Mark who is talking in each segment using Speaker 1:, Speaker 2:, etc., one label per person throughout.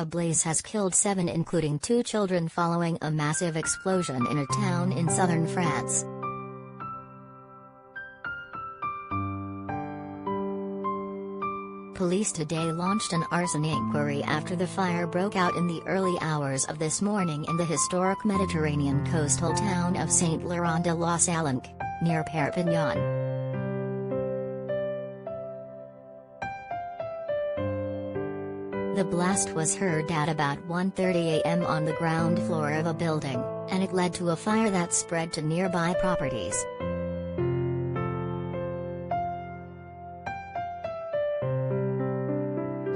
Speaker 1: A blaze has killed 7 including 2 children following a massive explosion in a town in southern France. Police today launched an arson inquiry after the fire broke out in the early hours of this morning in the historic Mediterranean coastal town of Saint-Laurent-de-la-Salanque, near Perpignan. The blast was heard at about 1:30 a.m. on the ground floor of a building, and it led to a fire that spread to nearby properties.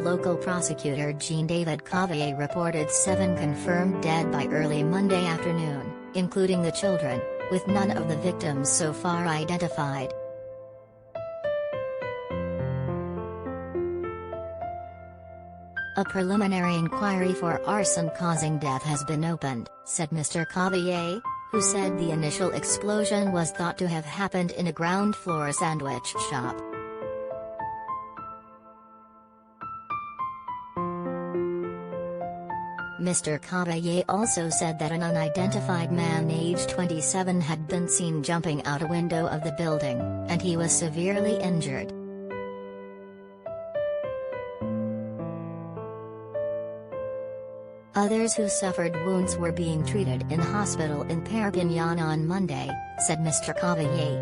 Speaker 1: Local prosecutor Jean-David Cavaillé reported 7 confirmed dead by early Monday afternoon, including the children, with none of the victims so far identified. A preliminary inquiry for arson causing death has been opened, said Mr. Cavaillé, who said the initial explosion was thought to have happened in a ground-floor sandwich shop. Mr. Cavaillé also said that an unidentified man aged 27 had been seen jumping out a window of the building, and he was severely injured. Others who suffered wounds were being treated in hospital in Perpignan on Monday, said Mr. Cavaillé.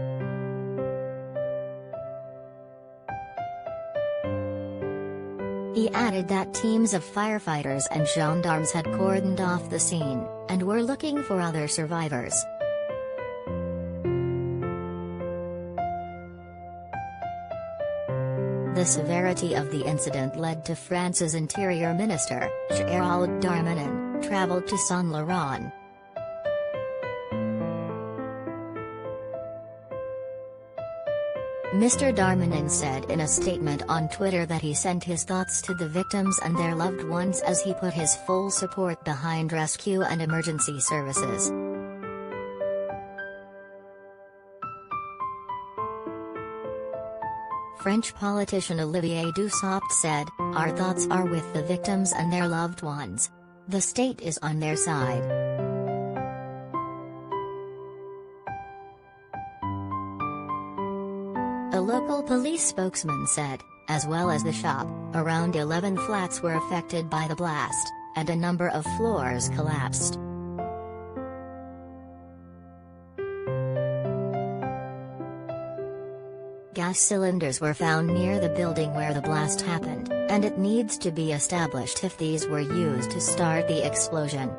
Speaker 1: He added that teams of firefighters and gendarmes had cordoned off the scene, and were looking for other survivors. The severity of the incident led to France's Interior Minister, Gérald Darmanin, traveled to Saint-Laurent. Mr. Darmanin said in a statement on Twitter that he sent his thoughts to the victims and their loved ones as he put his full support behind rescue and emergency services. French politician Olivier Dussopt said, "Our thoughts are with the victims and their loved ones. The state is on their side." A local police spokesman said, as well as the shop, around 11 flats were affected by the blast, and a number of floors collapsed. Gas cylinders were found near the building where the blast happened, and it needs to be established if these were used to start the explosion.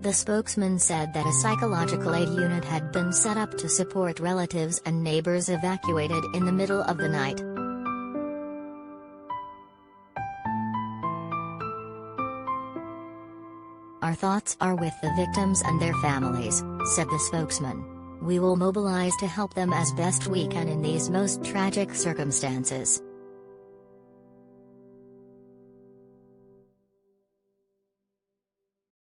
Speaker 1: The spokesman said that a psychological aid unit had been set up to support relatives and neighbors evacuated in the middle of the night. "Our thoughts are with the victims and their families," said the spokesman. "We will mobilize to help them as best we can in these most tragic circumstances."